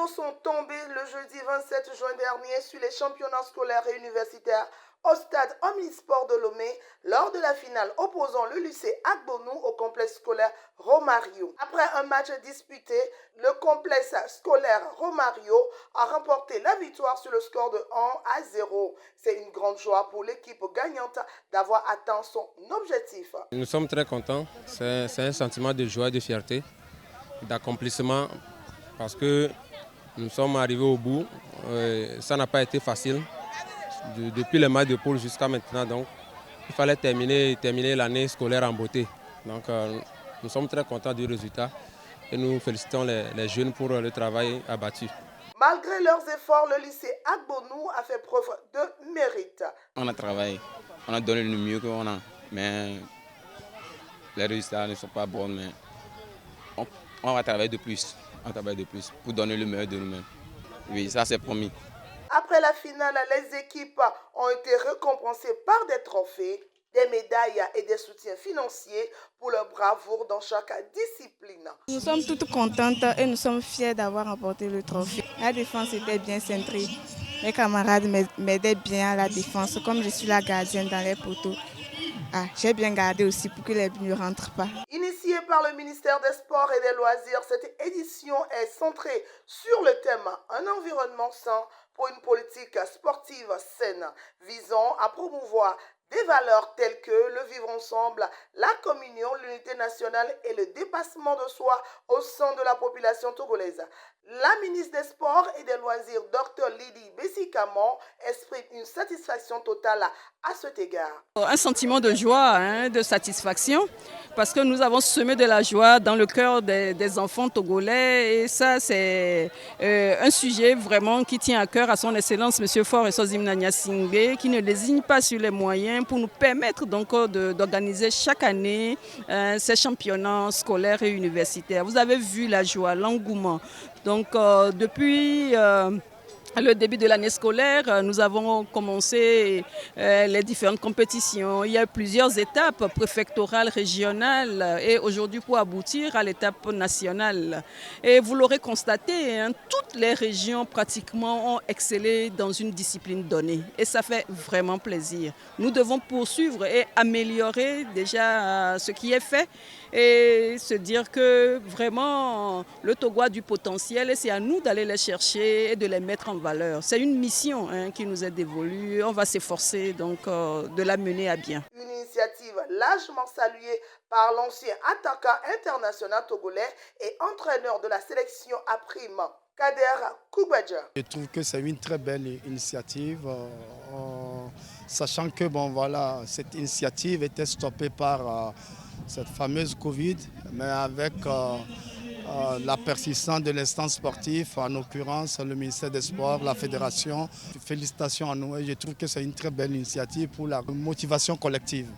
rideaux sont tombés le jeudi 27 juin dernier sur les championnats scolaires et universitaires au stade Omnisport de Lomé lors de la finale opposant le lycée Agbonou au complexe scolaire Romario. Après un match disputé, le complexe scolaire Romario a remporté la victoire sur le score de 1-0. C'est une grande joie pour l'équipe gagnante d'avoir atteint son objectif. Nous sommes très contents, c'est un sentiment de joie, de fierté, d'accomplissement parce que nous sommes arrivés au bout. Ça n'a pas été facile depuis le match de poule jusqu'à maintenant. Donc, il fallait terminer l'année scolaire en beauté. Donc, nous sommes très contents du résultat et nous félicitons les jeunes pour le travail abattu. Malgré leurs efforts, le lycée Agbonou a fait preuve de mérite. On a travaillé, on a donné le mieux qu'on a, mais les résultats ne sont pas bons. Mais on va travailler de plus, pour donner le meilleur de nous-mêmes. Oui, ça c'est promis. Après la finale, les équipes ont été récompensées par des trophées, des médailles et des soutiens financiers pour leur bravoure dans chaque discipline. Nous sommes toutes contentes et nous sommes fiers d'avoir remporté le trophée. La défense était bien centrée. Mes camarades m'aidaient bien à la défense, comme je suis la gardienne dans les poteaux. J'ai bien gardé aussi pour que les buts ne rentrent pas. Initiée par le ministère des Sports et des Loisirs, cette édition est centrée sur le thème « Un environnement sain pour une politique sportive saine » visant à promouvoir des valeurs telles que le vivre ensemble, la communion, l'unité nationale et le dépassement de soi au sein de la population togolaise. La ministre des Sports et des Loisirs, Dr Lydie Bessikamo, exprime une satisfaction totale à cet égard. Un sentiment de joie, de satisfaction, parce que nous avons semé de la joie dans le cœur des enfants togolais. Et ça, c'est un sujet vraiment qui tient à cœur à son Excellence M. Faure Esozim Nanyasingbe, qui ne désigne pas sur les moyens pour nous permettre donc d'organiser chaque année ces championnats scolaires et universitaires. Vous avez vu la joie, l'engouement. Donc depuis le début de l'année scolaire, nous avons commencé les différentes compétitions. Il y a eu plusieurs étapes préfectorales, régionales et aujourd'hui pour aboutir à l'étape nationale. Et vous l'aurez constaté, toutes les régions pratiquement ont excellé dans une discipline donnée et ça fait vraiment plaisir. Nous devons poursuivre et améliorer déjà ce qui est fait et se dire que vraiment le Togo a du potentiel et c'est à nous d'aller les chercher et de les mettre en valeur. C'est une mission qui nous est dévolue. On va s'efforcer donc de la mener à bien. Une initiative largement saluée par l'ancien attaquant international togolais et entraîneur de la sélection à prime, Kader Koubadja. Je trouve que c'est une très belle initiative, sachant que cette initiative était stoppée par cette fameuse Covid, mais avec la persistance de l'instance sportive, en l'occurrence le ministère des Sports, la fédération. Félicitations à nous et je trouve que c'est une très belle initiative pour la motivation collective.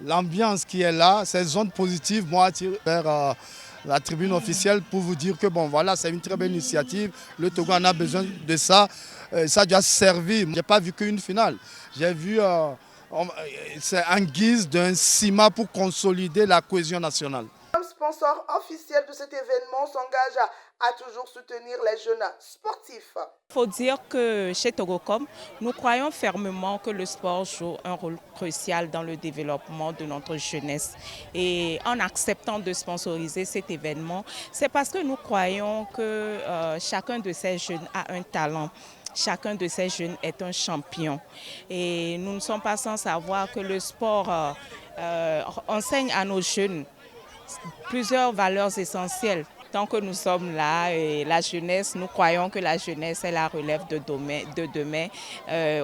L'ambiance qui est là, ces zones positives, moi, attiré vers la tribune officielle pour vous dire que c'est une très belle initiative. Le Togo en a besoin de ça. Ça doit servir. Je n'ai pas vu qu'une finale. J'ai vu... c'est en guise d'un ciment pour consolider la cohésion nationale. Comme sponsor officiel de cet événement s'engage à toujours soutenir les jeunes sportifs. Il faut dire que chez Togocom, nous croyons fermement que le sport joue un rôle crucial dans le développement de notre jeunesse. Et en acceptant de sponsoriser cet événement, c'est parce que nous croyons que chacun de ces jeunes a un talent. Chacun de ces jeunes est un champion. Et nous ne sommes pas sans savoir que le sport enseigne à nos jeunes plusieurs valeurs essentielles. Tant que nous sommes là, et la jeunesse, nous croyons que la jeunesse est la relève de demain.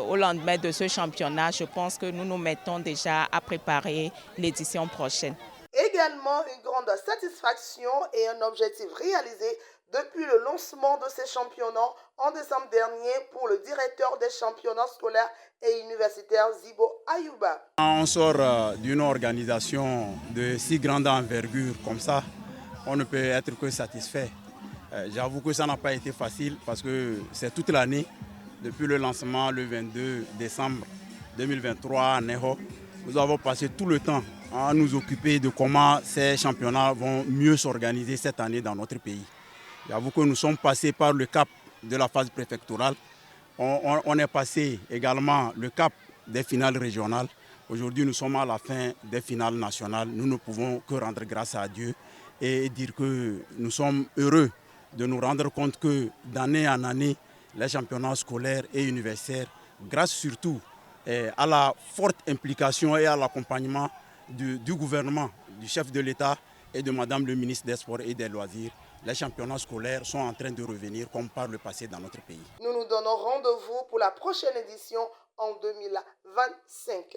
Au lendemain de ce championnat, je pense que nous nous mettons déjà à préparer l'édition prochaine. Également une grande satisfaction et un objectif réalisé depuis le lancement de ces championnats en décembre dernier pour le directeur des championnats scolaires et universitaires Zibo Ayouba. On sort d'une organisation de si grande envergure comme ça, on ne peut être que satisfait. J'avoue que ça n'a pas été facile parce que c'est toute l'année, depuis le lancement le 22 décembre 2023 à Neho. Nous avons passé tout le temps à nous occuper de comment ces championnats vont mieux s'organiser cette année dans notre pays. J'avoue que nous sommes passés par le cap de la phase préfectorale. On est passé également le cap des finales régionales. Aujourd'hui, nous sommes à la fin des finales nationales. Nous ne pouvons que rendre grâce à Dieu et dire que nous sommes heureux de nous rendre compte que d'année en année, les championnats scolaires et universitaires, grâce surtout à la forte implication et à l'accompagnement du gouvernement, du chef de l'État et de Madame le ministre des Sports et des Loisirs, les championnats scolaires sont en train de revenir comme par le passé dans notre pays. Nous nous donnons rendez-vous pour la prochaine édition en 2025.